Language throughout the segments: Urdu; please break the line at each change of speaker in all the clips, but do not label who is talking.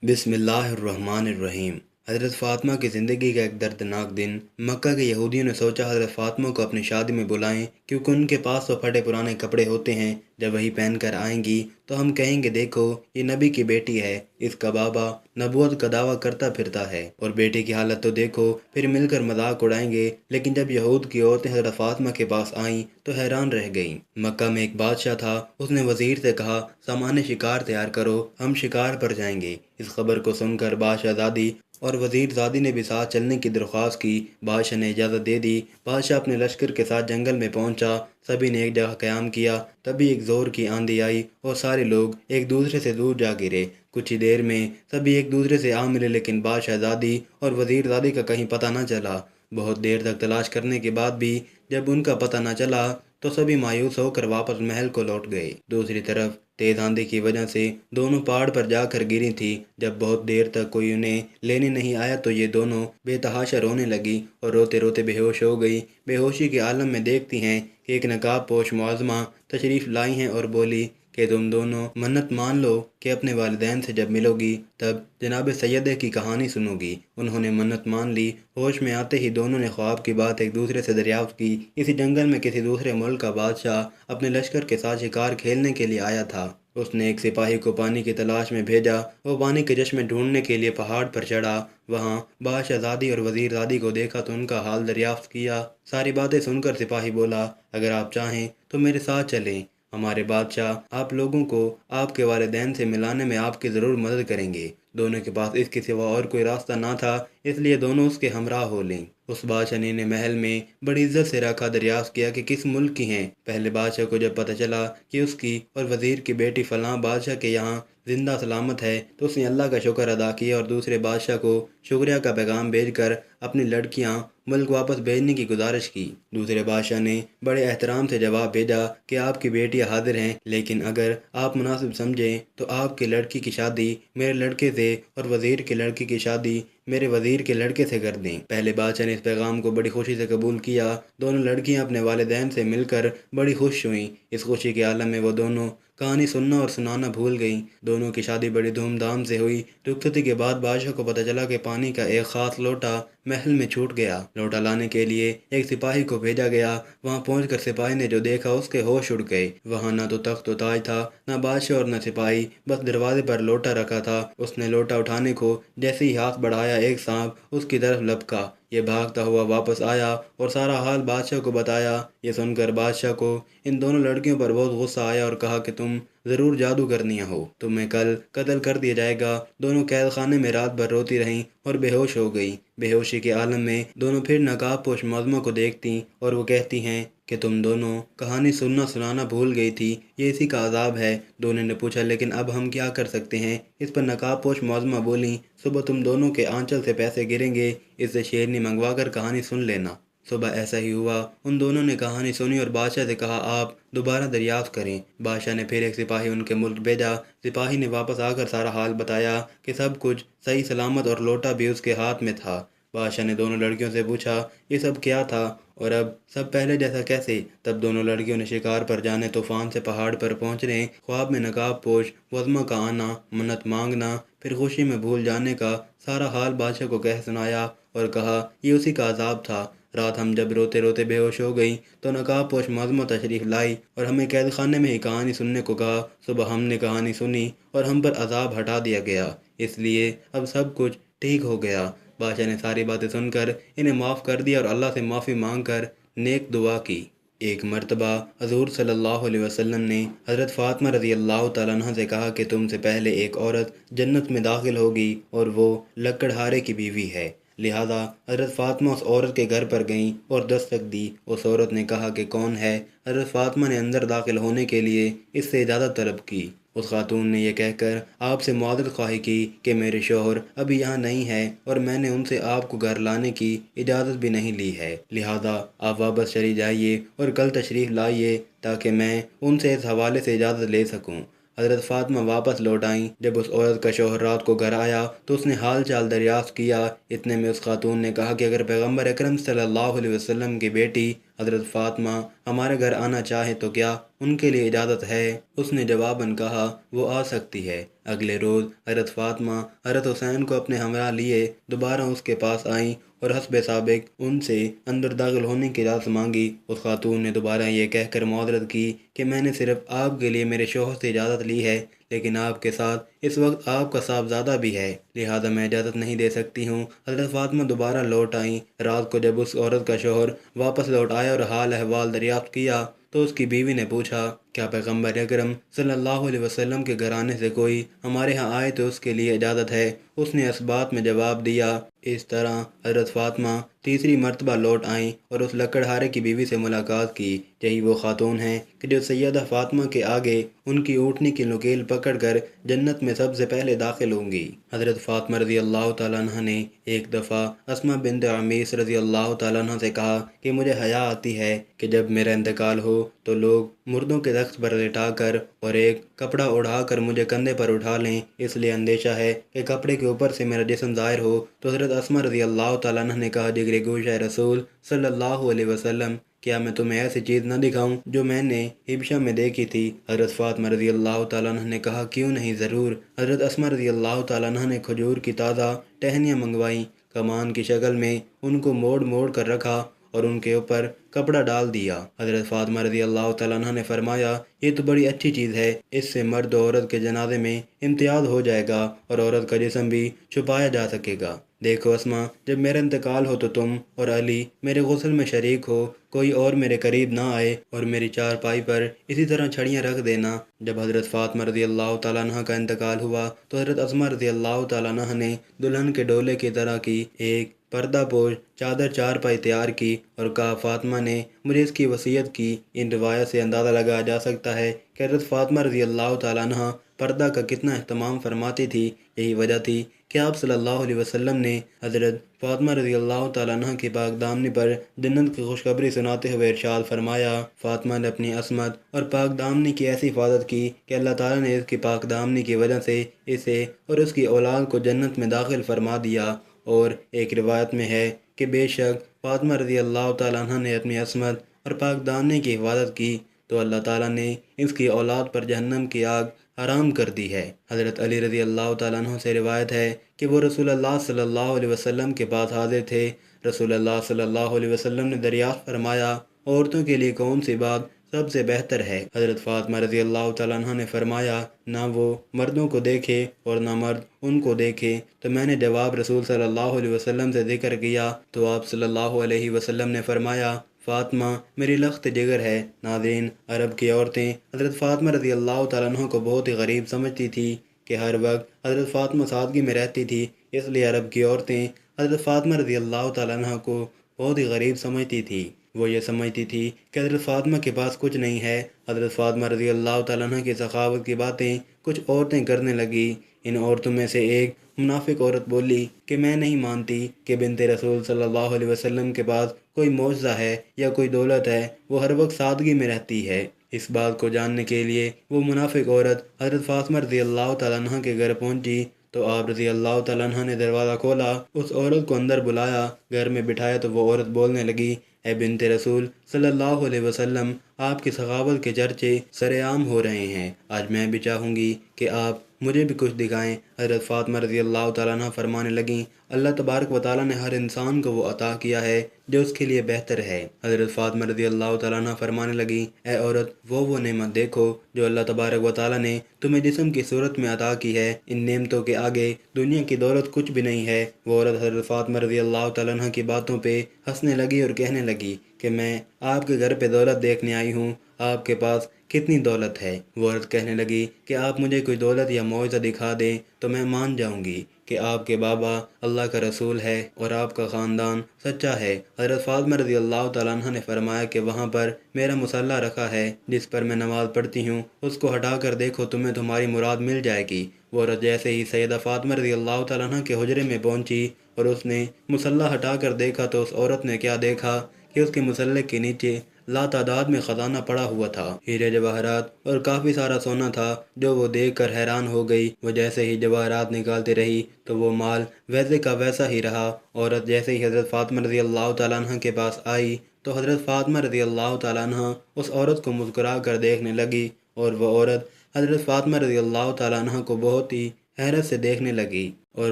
بسم اللہ الرحمن الرحیم۔ حضرت فاطمہ کی زندگی کا ایک دردناک دن۔ مکہ کے یہودیوں نے سوچا حضرت فاطمہ کو اپنی شادی میں بلائیں، کیونکہ ان کے پاس تو پھٹے پرانے کپڑے ہوتے ہیں، جب وہی پہن کر آئیں گی تو ہم کہیں گے دیکھو یہ نبی کی بیٹی ہے، اس کا بابا نبوت کا دعویٰ کرتا پھرتا ہے، اور بیٹی کی حالت تو دیکھو، پھر مل کر مذاق اڑائیں گے۔ لیکن جب یہود کی عورتیں حضرت فاطمہ کے پاس آئیں تو حیران رہ گئیں۔ مکہ میں ایک بادشاہ تھا، اس نے وزیر سے کہا سامان شکار تیار کرو، ہم شکار پر جائیں گے۔ اس خبر کو سن کر بادشاہ زادی اور وزیر زادی نے بھی ساتھ چلنے کی درخواست کی۔ بادشاہ نے اجازت دے دی۔ بادشاہ اپنے لشکر کے ساتھ جنگل میں پہنچا، سبھی نے ایک جگہ قیام کیا۔ تبھی ایک زور کی آندھی آئی اور سارے لوگ ایک دوسرے سے دور جا گرے۔ کچھ ہی دیر میں سبھی ایک دوسرے سے آ ملے، لیکن بادشاہ زادی اور وزیر زادی کا کہیں پتہ نہ چلا۔ بہت دیر تک تلاش کرنے کے بعد بھی جب ان کا پتہ نہ چلا تو سبھی مایوس ہو کر واپس محل کو لوٹ گئے۔ دوسری طرف تیز آندھی کی وجہ سے دونوں پہاڑ پر جا کر گری تھی۔ جب بہت دیر تک کوئی انہیں لینے نہیں آیا تو یہ دونوں بے تحاشا رونے لگی اور روتے روتے بے ہوش ہو گئی۔ بے ہوشی کے عالم میں دیکھتی ہیں کہ ایک نقاب پوش معظمہ تشریف لائی ہیں اور بولی کہ تم دونوں منت مان لو کہ اپنے والدین سے جب ملو گی تب جناب سیدہ کی کہانی سنو گی۔ انہوں نے منت مان لی۔ ہوش میں آتے ہی دونوں نے خواب کی بات ایک دوسرے سے دریافت کی۔ اسی جنگل میں کسی دوسرے ملک کا بادشاہ اپنے لشکر کے ساتھ شکار کھیلنے کے لیے آیا تھا۔ اس نے ایک سپاہی کو پانی کی تلاش میں بھیجا۔ وہ پانی کے چشمے ڈھونڈنے کے لیے پہاڑ پر چڑھا۔ وہاں بادشاہ زادی اور وزیر زادی کو دیکھا تو ان کا حال دریافت کیا۔ ساری باتیں سن کر سپاہی بولا اگر آپ چاہیں تو میرے ساتھ چلیں، ہمارے بادشاہ آپ لوگوں کو آپ کے والدین سے ملانے میں آپ کی ضرور مدد کریں گے۔ دونوں کے پاس اس کے سوا اور کوئی راستہ نہ تھا، اس لیے دونوں اس کے ہمراہ ہو لیں۔ اس بادشاہ نے انہیں محل میں بڑی عزت سے رکھا۔ دریافت کیا کہ کس ملک کی ہیں۔ پہلے بادشاہ کو جب پتہ چلا کہ اس کی اور وزیر کی بیٹی فلاں بادشاہ کے یہاں زندہ سلامت ہے تو اس نے اللہ کا شکر ادا کیا اور دوسرے بادشاہ کو شکریہ کا پیغام بھیج کر اپنی لڑکیاں ملک واپس بھیجنے کی گزارش کی۔ دوسرے بادشاہ نے بڑے احترام سے جواب بھیجا کہ آپ کی بیٹیاں حاضر ہیں، لیکن اگر آپ مناسب سمجھیں تو آپ کی لڑکی کی شادی میرے لڑکے سے اور وزیر کی لڑکی کی شادی میرے وزیر کے لڑکے سے کر دیں۔ پہلے بادشاہ نے اس پیغام کو بڑی خوشی سے قبول کیا۔ دونوں لڑکیاں اپنے والدین سے مل کر بڑی خوش ہوئیں۔ اس خوشی کے عالم میں وہ دونوں کہانی سننا اور سنانا بھول گئیں۔ دونوں کی شادی بڑی دھوم دھام سے ہوئی۔ رخصتی کے بعد بادشاہ کو پتہ چلا کہ پانی کا ایک خاص لوٹا محل میں چھوٹ گیا۔ لوٹا لانے کے لیے ایک سپاہی کو بھیجا گیا۔ وہاں پہنچ کر سپاہی نے جو دیکھا اس کے ہوش اڑ گئے۔ وہاں نہ تو تخت و تاج تھا، نہ بادشاہ اور نہ سپاہی، بس دروازے پر لوٹا رکھا تھا۔ اس نے لوٹا اٹھانے کو جیسے ہی ہاتھ بڑھایا ایک سانپ اس کی طرف لپکا۔ یہ بھاگتا ہوا واپس آیا اور سارا حال بادشاہ کو بتایا۔ یہ سن کر بادشاہ کو ان دونوں لڑکیوں پر بہت غصہ آیا اور کہا کہ تم ضرور جادو کرنی ہو، تمہیں کل قتل کر دیا جائے گا۔ دونوں قید خانے میں رات بھر روتی رہیں اور بے ہوش ہو گئی۔ بے ہوشی کے عالم میں دونوں پھر نقاب پوش معظمہ کو دیکھتی اور وہ کہتی ہیں کہ تم دونوں کہانی سننا سنانا بھول گئی تھی، یہ اسی کا عذاب ہے۔ دونوں نے پوچھا لیکن اب ہم کیا کر سکتے ہیں؟ اس پر نقاب پوش معظمہ بولیں صبح تم دونوں کے آنچل سے پیسے گریں گے، اس سے شیرنی منگوا کر کہانی سن لینا۔ صبح ایسا ہی ہوا۔ ان دونوں نے کہانی سنی اور بادشاہ سے کہا آپ دوبارہ دریافت کریں۔ بادشاہ نے پھر ایک سپاہی ان کے ملک بھیجا۔ سپاہی نے واپس آ کر سارا حال بتایا کہ سب کچھ صحیح سلامت اور لوٹا بھی اس کے ہاتھ میں تھا۔ بادشاہ نے دونوں لڑکیوں سے پوچھا یہ سب کیا تھا اور اب سب پہلے جیسا کیسے؟ تب دونوں لڑکیوں نے شکار پر جانے، طوفان سے پہاڑ پر پہنچنے، خواب میں نقاب پوش معظمہ کا آنا، منت مانگنا، پھر خوشی میں بھول جانے کا سارا حال بادشاہ کو کہہ سنایا اور کہا یہ اسی کا عذاب تھا۔ رات ہم جب روتے روتے بے ہوش ہو گئیں تو نقاب پوش معظمہ تشریف لائی اور ہمیں قید خانے میں ہی کہانی سننے کو کہا۔ صبح ہم نے کہانی سنی اور ہم پر عذاب ہٹا دیا گیا، اس لیے اب سب کچھ ٹھیک ہو گیا۔ بادشاہ نے ساری باتیں سن کر انہیں معاف کر دیا اور اللہ سے معافی مانگ کر نیک دعا کی۔ ایک مرتبہ حضور صلی اللہ علیہ وسلم نے حضرت فاطمہ رضی اللہ تعالیٰ عنہ سے کہا کہ تم سے پہلے ایک عورت جنت میں داخل ہوگی اور وہ لکڑہارے کی بیوی ہے۔ لہذا حضرت فاطمہ اس عورت کے گھر پر گئیں اور دستک دی۔ اس عورت نے کہا کہ کون ہے؟ حضرت فاطمہ نے اندر داخل ہونے کے لیے اس سے اجازت طلب کی۔ اس خاتون نے یہ کہہ کر آپ سے معذرت خواہی کی کہ میرے شوہر ابھی یہاں نہیں ہے اور میں نے ان سے آپ کو گھر لانے کی اجازت بھی نہیں لی ہے، لہذا آپ واپس چلی جائیے اور کل تشریف لائیے تاکہ میں ان سے اس حوالے سے اجازت لے سکوں۔ حضرت فاطمہ واپس لوٹ آئیں۔ جب اس عورت کا شوہر رات کو گھر آیا تو اس نے حال چال دریافت کیا۔ اتنے میں اس خاتون نے کہا کہ اگر پیغمبر اکرم صلی اللہ علیہ وسلم کی بیٹی حضرت فاطمہ ہمارے گھر آنا چاہے تو کیا ان کے لیے اجازت ہے؟ اس نے جواباً کہا وہ آ سکتی ہے۔ اگلے روز حضرت فاطمہ حضرت حسین کو اپنے ہمراہ لیے دوبارہ اس کے پاس آئیں اور حسب سابق ان سے اندر داخل ہونے کی اجازت مانگی۔ اس خاتون نے دوبارہ یہ کہہ کر معذرت کی کہ میں نے صرف آپ کے لیے میرے شوہر سے اجازت لی ہے، لیکن آپ کے ساتھ اس وقت آپ کا صاحبزادہ بھی ہے، لہٰذا میں اجازت نہیں دے سکتی ہوں۔ حضرت فاطمہ دوبارہ لوٹ آئیں۔ رات کو جب اس عورت کا شوہر واپس لوٹ آیا اور حال احوال دریافت کیا تو اس کی بیوی نے پوچھا، کیا پیغمبر اکرم صلی اللہ علیہ وسلم کے گھرانے سے کوئی ہمارے ہاں آئے تو اس کے لیے اجازت ہے؟ اس نے اس بات میں جواب دیا۔ اس طرح حضرت فاطمہ تیسری مرتبہ لوٹ آئیں اور اس لکڑہارے کی بیوی سے ملاقات کی۔ یہی وہ خاتون ہیں کہ جو سیدہ فاطمہ کے آگے ان کی اونٹنی کی نکیل پکڑ کر جنت میں سب سے پہلے داخل ہوں گی۔ حضرت فاطمہ رضی اللہ تعالیٰ عنہ نے ایک دفعہ اسماء بنت عمیس رضی اللہ تعالیٰ عنہ سے کہا کہ مجھے حیا آتی ہے کہ جب میرا انتقال ہو تو لوگ مردوں کے تخت پر لٹا کر اور ایک کپڑا اڑا کر مجھے کندھے پر اٹھا لیں، اس لیے اندیشہ ہے کہ کپڑے کے اوپر سے میرا جسم ظاہر ہو۔ تو حضرت اسماء رضی اللہ تعالیٰ عنہ نے کہا، جگر گوشہ رسول صلی اللہ علیہ وسلم، کیا میں تمہیں ایسی چیز نہ دکھاؤں جو میں نے حبشہ میں دیکھی تھی؟ حضرت فاطمہ رضی اللہ تعالیٰ عنہ نے کہا، کیوں نہیں، ضرور۔ حضرت اسماء رضی اللہ تعالیٰ عنہ نے کھجور کی تازہ ٹہنیاں منگوائیں، کمان کی شکل میں ان کو موڑ موڑ کر رکھا اور ان کے اوپر کپڑا ڈال دیا۔ حضرت فاطمہ رضی اللہ تعالیٰ عنہ نے فرمایا، یہ تو بڑی اچھی چیز ہے، اس سے مرد و عورت کے جنازے میں امتیاز ہو جائے گا اور عورت کا جسم بھی چھپایا جا سکے گا۔ دیکھو اسماء، جب میرا انتقال ہو تو تم اور علی میرے غسل میں شریک ہو، کوئی اور میرے قریب نہ آئے اور میری چارپائی پر اسی طرح چھڑیاں رکھ دینا۔ جب حضرت فاطمہ رضی اللہ تعالیٰ عنہ کا انتقال ہوا تو حضرت اسماء رضی اللہ تعالیٰ عنہ نے دلہن کے ڈولے کی طرح کی ایک پردہ پوش چادر چارپائی تیار کی اور کہا، فاطمہ نے مجھے اس کی وصیت کی۔ ان روایت سے اندازہ لگایا جا سکتا ہے کہ حضرت فاطمہ رضی اللہ تعالیٰ عنہ پردہ کا کتنا اہتمام فرماتی تھی۔ یہی وجہ تھی کہ آپ صلی اللہ علیہ وسلم نے حضرت فاطمہ رضی اللہ تعالیٰ عنہ کی پاک دامنی پر جنت کی خوشخبری سناتے ہوئے ارشاد فرمایا، فاطمہ نے اپنی عصمت اور پاک دامنی کی ایسی حفاظت کی کہ اللہ تعالیٰ نے اس کی پاک دامنی کی وجہ سے اسے اور اس کی اولاد کو جنت میں داخل فرما دیا۔ اور ایک روایت میں ہے کہ بے شک فاطمہ رضی اللہ تعالیٰ عنہ نے اپنی عصمت اور پاک دامنی کی حفاظت کی تو اللہ تعالیٰ نے اس کی اولاد پر جہنم کی آگ حرام کر دی ہے۔ حضرت علی رضی اللہ تعالیٰ عنہ سے روایت ہے کہ وہ رسول اللہ صلی اللہ علیہ وسلم کے پاس حاضر تھے۔ رسول اللہ صلی اللہ علیہ وسلم نے دریافت فرمایا، عورتوں کے لیے کون سی بات سب سے بہتر ہے؟ حضرت فاطمہ رضی اللہ تعالیٰ عنہ نے فرمایا، نہ وہ مردوں کو دیکھے اور نہ مرد ان کو دیکھے۔ تو میں نے جواب رسول صلی اللہ علیہ وسلم سے ذکر کیا تو آپ صلی اللہ علیہ وسلم نے فرمایا، فاطمہ میری لخت جگر ہے۔ ناظرین، عرب کی عورتیں حضرت فاطمہ رضی اللہ تعالیٰ عنہ کو بہت ہی غریب سمجھتی تھی کہ ہر وقت حضرت فاطمہ سادگی میں رہتی تھی، اس لیے عرب کی عورتیں حضرت فاطمہ رضی اللہ تعالیٰ عنہ کو بہت ہی غریب سمجھتی تھی۔ وہ یہ سمجھتی تھی کہ حضرت فاطمہ کے پاس کچھ نہیں ہے۔ حضرت فاطمہ رضی اللہ تعالیٰ عنہ کی سخاوت کی باتیں کچھ عورتیں کرنے لگیں۔ ان عورتوں میں سے ایک منافق عورت بولی کہ میں نہیں مانتی کہ بنت رسول صلی اللہ علیہ وسلم کے پاس کوئی معجزہ ہے یا کوئی دولت ہے، وہ ہر وقت سادگی میں رہتی ہے۔ اس بات کو جاننے کے لیے وہ منافق عورت حضرت فاطمہ رضی اللہ تعالیٰ عنہ کے گھر پہنچی تو آپ رضی اللہ تعالیٰ عنہ نے دروازہ کھولا، اس عورت کو اندر بلایا، گھر میں بٹھایا تو وہ عورت بولنے لگی، اے بنت رسول صلی اللہ علیہ وسلم، آپ کی سخاوت کے چرچے سر عام ہو رہے ہیں، آج میں بھی چاہوں گی کہ آپ مجھے بھی کچھ دکھائیں۔ حضرت فاطمہ رضی اللہ تعالیٰ عنہ فرمانے لگیں، اللہ تبارک و تعالیٰ نے ہر انسان کو وہ عطا کیا ہے جو اس کے لیے بہتر ہے۔ حضرت فاطمہ رضی اللہ تعالیٰ عنہ فرمانے لگیں، اے عورت، وہ نعمت دیکھو جو اللہ تبارک و تعالیٰ نے تمہیں جسم کی صورت میں عطا کی ہے، ان نعمتوں کے آگے دنیا کی دولت کچھ بھی نہیں ہے۔ وہ عورت حضرت فاطمہ رضی اللہ تعالیٰ عنہ کی باتوں پہ ہنسنے لگی اور کہنے لگی کہ میں آپ کے گھر پہ دولت دیکھنے آئی ہوں، آپ کے پاس کتنی دولت ہے؟ وہ عورت کہنے لگی کہ آپ مجھے کوئی دولت یا معجزہ دکھا دیں تو میں مان جاؤں گی کہ آپ کے بابا اللہ کا رسول ہے اور آپ کا خاندان سچا ہے۔ حضرت فاطمہ رضی اللہ تعالیٰ عنہ نے فرمایا کہ وہاں پر میرا مصلی رکھا ہے جس پر میں نماز پڑھتی ہوں، اس کو ہٹا کر دیکھو، تمہیں تمہاری مراد مل جائے گی۔ وہ عورت جیسے ہی سیدہ فاطمہ رضی اللہ تعالیٰ عنہ کے حجرے میں پہنچی اور اس نے مصلی ہٹا کر دیکھا تو اس عورت نے کیا دیکھا کہ اس کے مصلی کے نیچے لاتعداد میں خزانہ پڑا ہوا تھا، ہیرے جواہرات اور کافی سارا سونا تھا جو وہ دیکھ کر حیران ہو گئی۔ وہ جیسے ہی جواہرات نکالتی رہی تو وہ مال ویسے کا ویسا ہی رہا۔ عورت جیسے ہی حضرت فاطمہ رضی اللہ تعالیٰ عنہ کے پاس آئی تو حضرت فاطمہ رضی اللہ تعالیٰ عنہ اس عورت کو مسکرا کر دیکھنے لگی، اور وہ عورت حضرت فاطمہ رضی اللہ تعالیٰ عنہ کو بہت ہی حیرت سے دیکھنے لگی، اور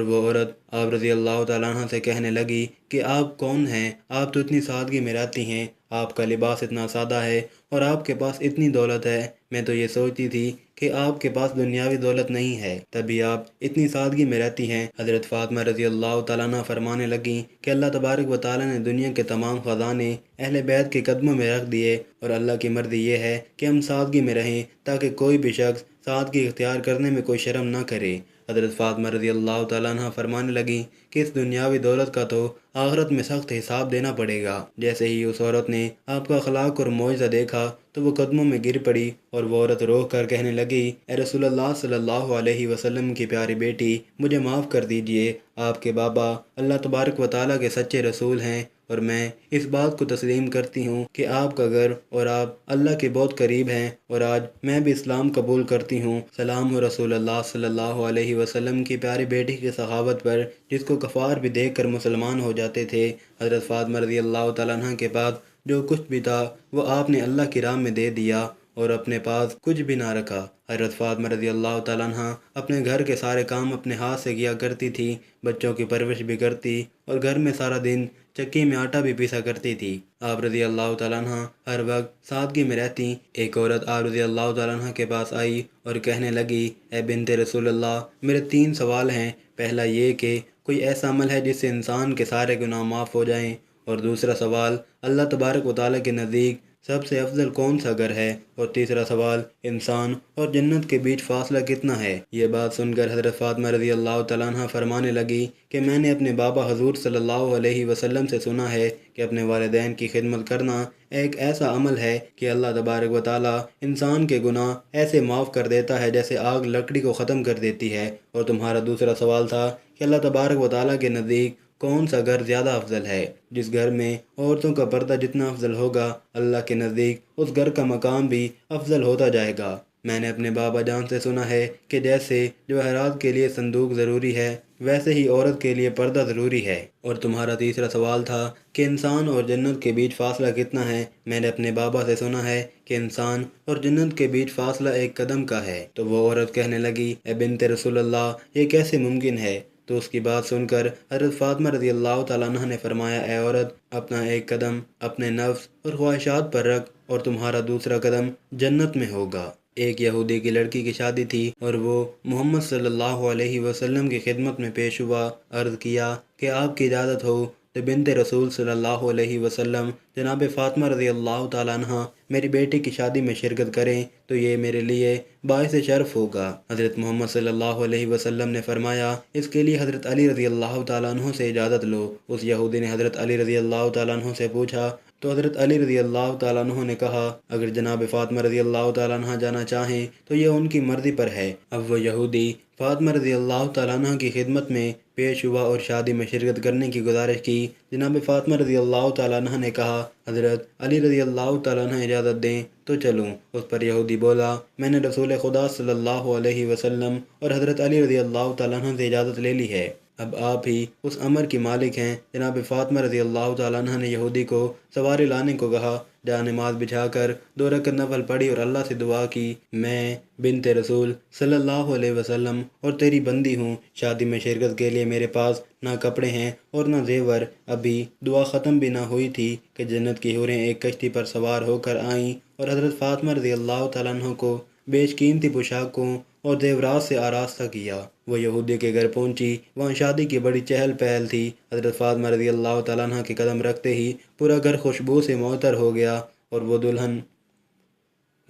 وہ عورت آپ رضی اللہ تعالیٰ عنہ سے کہنے لگی کہ آپ کون ہیں؟ آپ تو اتنی سادگی میں رہتی ہیں، آپ کا لباس اتنا سادہ ہے اور آپ کے پاس اتنی دولت ہے، میں تو یہ سوچتی تھی کہ آپ کے پاس دنیاوی دولت نہیں ہے، تبھی آپ اتنی سادگی میں رہتی ہیں۔ حضرت فاطمہ رضی اللہ تعالیٰ عنہ فرمانے لگیں کہ اللہ تبارک و تعالیٰ نے دنیا کے تمام خزانے اہل بیت کے قدموں میں رکھ دیے، اور اللہ کی مرضی یہ ہے کہ ہم سادگی میں رہیں تاکہ کوئی بھی شخص سادگی اختیار کرنے میں کوئی شرم نہ کرے۔ حضرت فاطمہ رضی اللہ تعالیٰ عنہ فرمانے لگیں کہ اس دنیاوی دولت کا تو آخرت میں سخت حساب دینا پڑے گا۔ جیسے ہی اس عورت نے آپ کا اخلاق اور معجزہ دیکھا تو وہ قدموں میں گر پڑی، اور وہ عورت رو کر کہنے لگی، اے رسول اللہ صلی اللہ علیہ وسلم کی پیاری بیٹی، مجھے معاف کر دیجئے، آپ کے بابا اللہ تبارک و تعالیٰ کے سچے رسول ہیں، اور میں اس بات کو تسلیم کرتی ہوں کہ آپ کا گھر اور آپ اللہ کے بہت قریب ہیں، اور آج میں بھی اسلام قبول کرتی ہوں۔ سلام ہو رسول اللہ صلی اللہ علیہ وسلم کی پیاری بیٹی کی سخاوت پر، جس کو کفار بھی دیکھ کر مسلمان ہو جاتے تھے۔ حضرت فاطمہ رضی اللہ تعالیٰ عنہ کے پاس جو کچھ بھی تھا وہ آپ نے اللہ کی راہ میں دے دیا، اور اپنے پاس کچھ بھی نہ رکھا۔ حضرت فاطمہ رضی اللہ تعالیٰ عنہ اپنے گھر کے سارے کام اپنے ہاتھ سے کیا کرتی تھی، بچوں کی پرورش بھی کرتی اور گھر میں سارا دن چکی میں آٹا بھی پیسا کرتی تھی۔ آپ رضی اللہ تعالیٰ عنہ ہر وقت سادگی میں رہتی۔ ایک عورت آپ رضی اللہ تعالیٰ عنہ کے پاس آئی اور کہنے لگی، اے بنت رسول اللہ، میرے 3 سوال ہیں۔ پہلا یہ کہ کوئی ایسا عمل ہے جس سے انسان کے سارے گناہ معاف ہو جائیں، اور دوسرا سوال اللہ تبارک و تعالیٰ کے نزدیک سب سے افضل کون سا گھر ہے، اور تیسرا سوال انسان اور جنت کے بیچ فاصلہ کتنا ہے۔ یہ بات سن کر حضرت فاطمہ رضی اللہ تعالیٰ عنہ فرمانے لگی کہ میں نے اپنے بابا حضور صلی اللہ علیہ وسلم سے سنا ہے کہ اپنے والدین کی خدمت کرنا ایک ایسا عمل ہے کہ اللہ تبارک و تعالیٰ انسان کے گناہ ایسے معاف کر دیتا ہے جیسے آگ لکڑی کو ختم کر دیتی ہے۔ اور تمہارا دوسرا سوال تھا کہ اللہ تبارک و تعالیٰ کے نزدیک کون سا گھر زیادہ افضل ہے۔ جس گھر میں عورتوں کا پردہ جتنا افضل ہوگا، اللہ کے نزدیک اس گھر کا مقام بھی افضل ہوتا جائے گا۔ میں نے اپنے بابا جان سے سنا ہے کہ جیسے جواہرات کے لیے صندوق ضروری ہے، ویسے ہی عورت کے لیے پردہ ضروری ہے۔ اور تمہارا تیسرا سوال تھا کہ انسان اور جنت کے بیچ فاصلہ کتنا ہے۔ میں نے اپنے بابا سے سنا ہے کہ انسان اور جنت کے بیچ فاصلہ 1 قدم کا ہے۔ تو وہ عورت کہنے لگی، اے بنت رسول اللہ، یہ کیسے ممکن ہے؟ تو اس کی بات سن کر حضرت فاطمہ رضی اللہ تعالیٰ عنہ نے فرمایا، اے عورت، اپنا 1 قدم اپنے نفس اور خواہشات پر رکھ، اور تمہارا دوسرا قدم جنت میں ہوگا۔ ایک یہودی کی لڑکی کی شادی تھی، اور وہ محمد صلی اللہ علیہ وسلم کی خدمت میں پیش ہوا۔ عرض کیا کہ آپ کی اجازت ہو تو بنت رسول صلی اللہ علیہ وسلم جناب فاطمہ رضی اللہ تعالیٰ عنہ میری بیٹی کی شادی میں شرکت کریں تو یہ میرے لیے باعث شرف ہوگا۔ حضرت محمد صلی اللہ علیہ وسلم نے فرمایا، اس کے لیے حضرت علی رضی اللہ تعالیٰ عنہ سے اجازت لو۔ اس یہودی نے حضرت علی رضی اللہ تعالیٰ عنہ سے پوچھا تو حضرت علی رضی اللہ تعالیٰ عنہ نے کہا، اگر جناب فاطمہ رضی اللہ تعالیٰ عنہ جانا چاہیں تو یہ ان کی مرضی پر ہے۔ اب وہ یہودی فاطمہ رضی اللہ تعالیٰ عنہ کی خدمت میں پیش ہوا اور شادی میں شرکت کرنے کی گزارش کی۔ جناب فاطمہ رضی اللہ تعالیٰ عنہ نے کہا، حضرت علی رضی اللہ تعالیٰ عنہ اجازت دیں تو چلوں۔ اس پر یہودی بولا، میں نے رسول خدا صلی اللہ علیہ وسلم اور حضرت علی رضی اللہ تعالیٰ عنہ سے اجازت لے لی ہے، اب آپ ہی اس امر کی مالک ہیں۔ جناب فاطمہ رضی اللہ تعالیٰ عنہ نے یہودی کو سواری لانے کو کہا، جہاں نماز بچھا کر 2 رکعت نفل پڑھی اور اللہ سے دعا کی، میں بنت رسول صلی اللہ علیہ وسلم اور تیری بندی ہوں، شادی میں شرکت کے لیے میرے پاس نہ کپڑے ہیں اور نہ زیور۔ ابھی دعا ختم بھی نہ ہوئی تھی کہ جنت کی حوریں ایک کشتی پر سوار ہو کر آئیں اور حضرت فاطمہ رضی اللہ تعالیٰ عنہ کو بیش قیمتی پوشاکوں اور زیورات سے آراستہ کیا۔ وہ یہودی کے گھر پہنچی، وہاں شادی کی بڑی چہل پہل تھی۔ حضرت فاطمہ رضی اللہ تعالیٰ عنہ کے قدم رکھتے ہی پورا گھر خوشبو سے معطر ہو گیا، اور وہ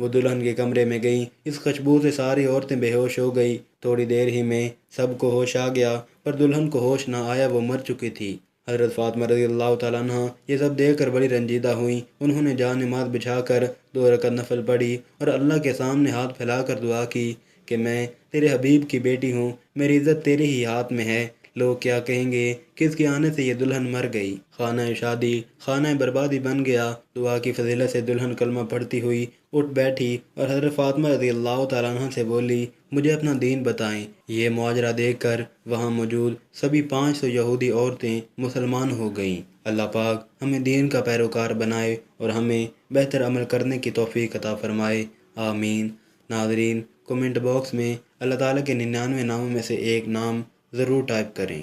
دلہن کے کمرے میں گئیں۔ اس خوشبو سے ساری عورتیں بے ہوش ہو گئی۔ تھوڑی دیر ہی میں سب کو ہوش آ گیا، پر دلہن کو ہوش نہ آیا، وہ مر چکی تھی۔ حضرت فاطمہ رضی اللہ تعالیٰ عنہ یہ سب دیکھ کر بڑی رنجیدہ ہوئیں۔ انہوں نے جہاں نماز بچھا کر 2 رکعت نفل پڑھی اور اللہ کے سامنے ہاتھ پھیلا کر دعا کی کہ میں تیرے حبیب کی بیٹی ہوں، میری عزت تیرے ہی ہاتھ میں ہے، لوگ کیا کہیں گے کہ اس کے آنے سے یہ دلہن مر گئی۔ خانہ شادی خانہ بربادی بن گیا۔ دعا کی فضیلت سے دلہن کلمہ پڑھتی ہوئی اٹھ بیٹھی اور حضرت فاطمہ رضی اللہ تعالیٰ عنہ سے بولی، مجھے اپنا دین بتائیں۔ یہ معاجرہ دیکھ کر وہاں موجود سبھی 500 یہودی عورتیں مسلمان ہو گئیں۔ اللہ پاک ہمیں دین کا پیروکار بنائے اور ہمیں بہتر عمل کرنے کی توفیق عطا فرمائے، آمین۔ ناظرین، کومنٹ باکس میں اللہ تعالیٰ کے 99 ناموں میں سے ایک نام ضرور ٹائپ کریں۔